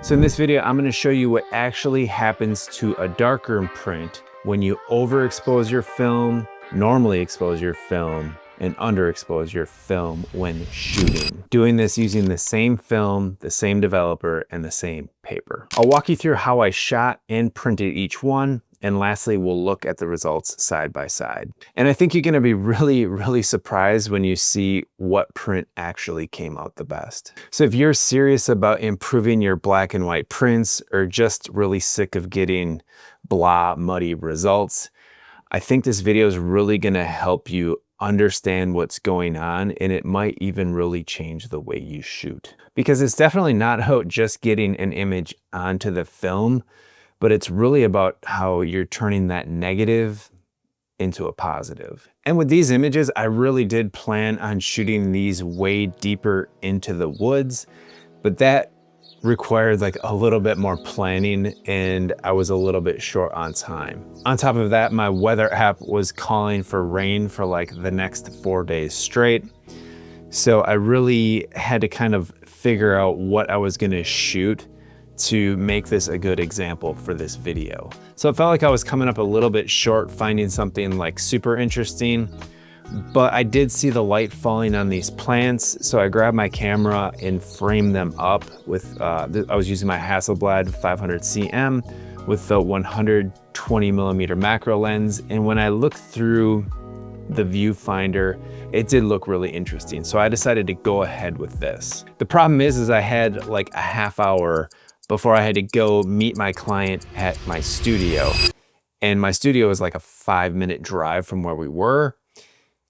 So in this video, I'm going to show you what actually happens to a darkroom print when you overexpose your film, normally expose your film, and underexpose your film when shooting. Doing this using the same film, the same developer, and the same paper. I'll walk you through how I shot and printed each one. And lastly, we'll look at the results side by side. And I think you're gonna be really surprised when you see what print actually came out the best. So if you're serious about improving your black and white prints or just really sick of getting blah, muddy results, I think this video is really gonna help you understand what's going on, and it might even really change the way you shoot. Because it's definitely not about just getting an image onto the film, but it's really about how you're turning that negative into a positive. And with these images, I really did plan on shooting these way deeper into the woods, but that required like a little bit more planning and I was a little bit short on time. On top of that, my weather app was calling for rain for like the next 4 days straight. So I really had to kind of figure out what I was gonna shoot to make this a good example for this video. So it felt like I was coming up a little bit short finding something like super interesting, but I did see the light falling on these plants. So I grabbed my camera and framed them up with, I was using my Hasselblad 500 cm with the 120mm macro lens. And when I looked through the viewfinder, it did look really interesting. So I decided to go ahead with this. The problem is I had like a half hour before I had to go meet my client at my studio. And my studio is like a 5-minute drive from where we were.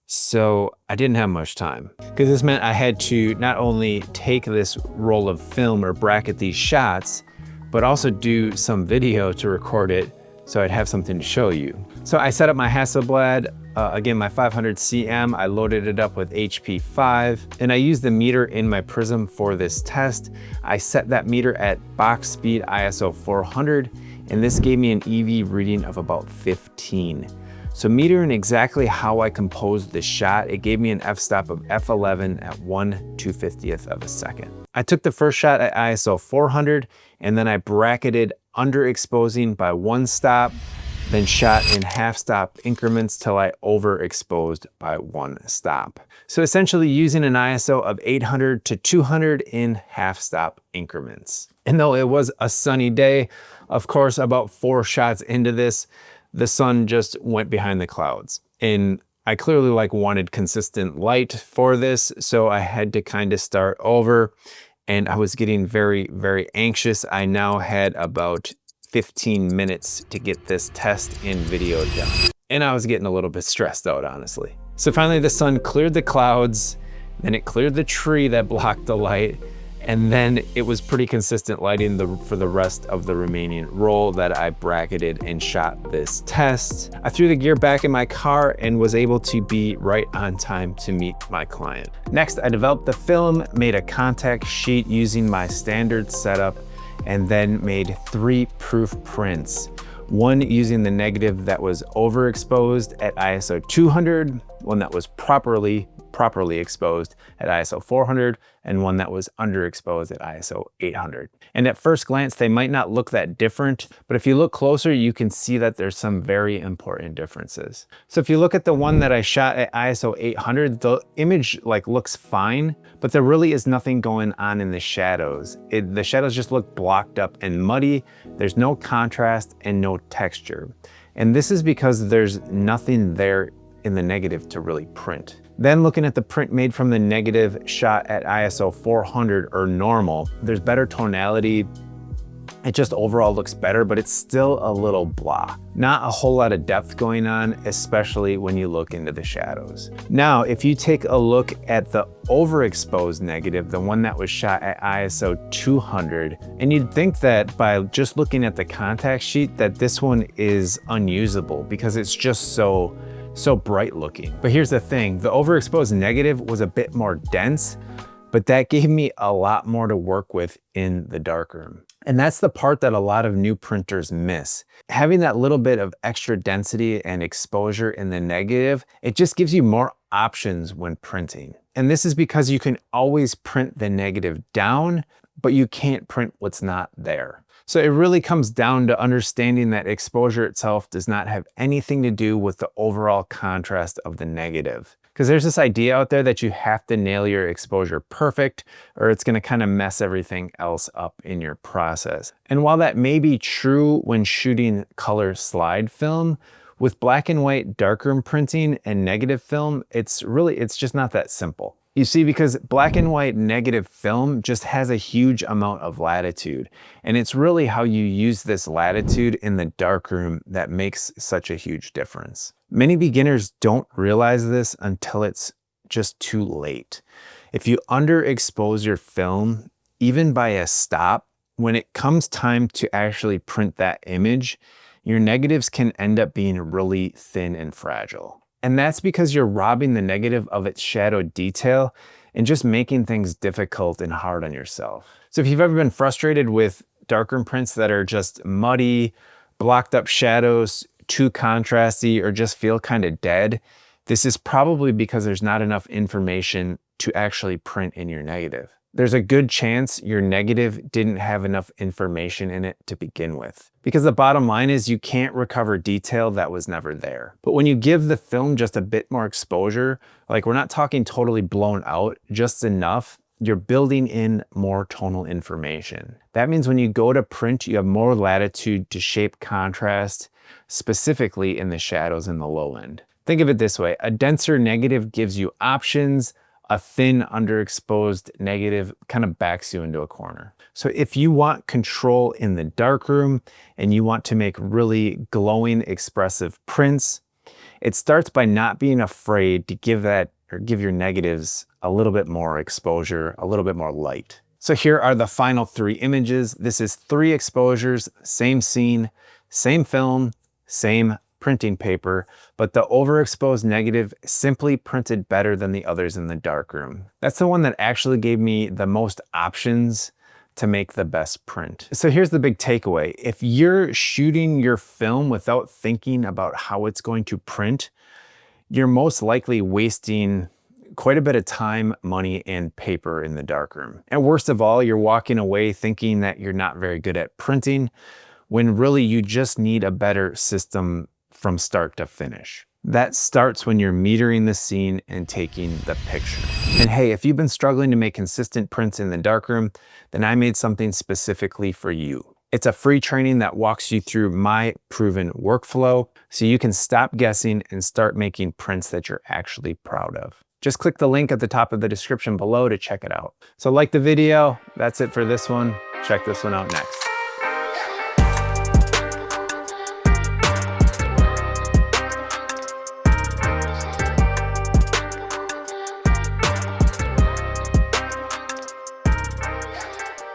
So I didn't have much time because this meant I had to not only take this roll of film or bracket these shots, but also do some video to record it so I'd have something to show you. So I set up my Hasselblad, again, my 500 cm, I loaded it up with HP5, and I used the meter in my Prism for this test. I set that meter at box speed ISO 400, and this gave me an EV reading of about 15. So metering exactly how I composed the shot, it gave me an f-stop of f11 at 1/250th of a second. I took the first shot at ISO 400, and then I bracketed underexposing by 1 stop, then shot in half-stop increments till I overexposed by 1 stop. So essentially using an ISO of 800 to 200 in half-stop increments. And though it was a sunny day, of course, about 4 shots into this, the sun just went behind the clouds. And I clearly wanted consistent light for this, so I had to kind of start over. And I was getting very anxious. I now had about 15 minutes to get this test and video done. And I was getting a little bit stressed out, honestly. So finally the sun cleared the clouds, then it cleared the tree that blocked the light, and then it was pretty consistent lighting for the rest of the remaining roll that I bracketed and shot this test. I threw the gear back in my car and was able to be right on time to meet my client. Next, I developed the film, made a contact sheet using my standard setup, and then made 3 proof prints. One using the negative that was overexposed at ISO 200, one that was properly exposed at ISO 400, and one that was underexposed at ISO 800. And at first glance, they might not look that different, but if you look closer, you can see that there's some very important differences. So if you look at the one that I shot at ISO 800, the image looks fine, but there really is nothing going on in the shadows. The shadows just look blocked up and muddy. There's no contrast and no texture. And this is because there's nothing there in the negative to really print. Then looking at the print made from the negative shot at ISO 400 or normal, there's better tonality. It just overall looks better, but it's still a little blah. Not a whole lot of depth going on, especially when you look into the shadows. Now, if you take a look at the overexposed negative, the one that was shot at ISO 200, and you'd think that by just looking at the contact sheet that this one is unusable because it's just so bright looking. But here's the thing, the overexposed negative was a bit more dense, but that gave me a lot more to work with in the darkroom. And that's the part that a lot of new printers miss. Having that little bit of extra density and exposure in the negative, it just gives you more options when printing. And this is because you can always print the negative down but you can't print what's not there. So it really comes down to understanding that exposure itself does not have anything to do with the overall contrast of the negative. Because there's this idea out there that you have to nail your exposure perfect, or it's gonna kind of mess everything else up in your process. And while that may be true when shooting color slide film, with black and white darkroom printing and negative film, it's just not that simple. You see, because black and white negative film just has a huge amount of latitude, and it's really how you use this latitude in the darkroom that makes such a huge difference. Many beginners don't realize this until it's just too late. If you underexpose your film, even by a stop, when it comes time to actually print that image, your negatives can end up being really thin and fragile. And that's because you're robbing the negative of its shadow detail and just making things difficult and hard on yourself. So if you've ever been frustrated with darkroom prints that are just muddy, blocked up shadows, too contrasty, or just feel kind of dead, this is probably because there's not enough information to actually print in your negative. There's a good chance your negative didn't have enough information in it to begin with. Because the bottom line is you can't recover detail that was never there. But when you give the film just a bit more exposure, like we're not talking totally blown out, just enough, you're building in more tonal information. That means when you go to print, you have more latitude to shape contrast, specifically in the shadows in the low end. Think of it this way, a denser negative gives you options, a thin underexposed negative kind of backs you into a corner. So if you want control in the darkroom and you want to make really glowing, expressive prints, it starts by not being afraid to give your negatives a little bit more exposure, a little bit more light. So here are the final 3 images. This is 3 exposures, same scene, same film, same printing paper, but the overexposed negative simply printed better than the others in the darkroom. That's the one that actually gave me the most options to make the best print. So here's the big takeaway. If you're shooting your film without thinking about how it's going to print, you're most likely wasting quite a bit of time, money, and paper in the darkroom. And worst of all, you're walking away thinking that you're not very good at printing, when really you just need a better system from start to finish. That starts when you're metering the scene and taking the picture. And hey, if you've been struggling to make consistent prints in the darkroom, then I made something specifically for you. It's a free training that walks you through my proven workflow so you can stop guessing and start making prints that you're actually proud of. Just click the link at the top of the description below to check it out. So like the video, that's it for this one. Check this one out next.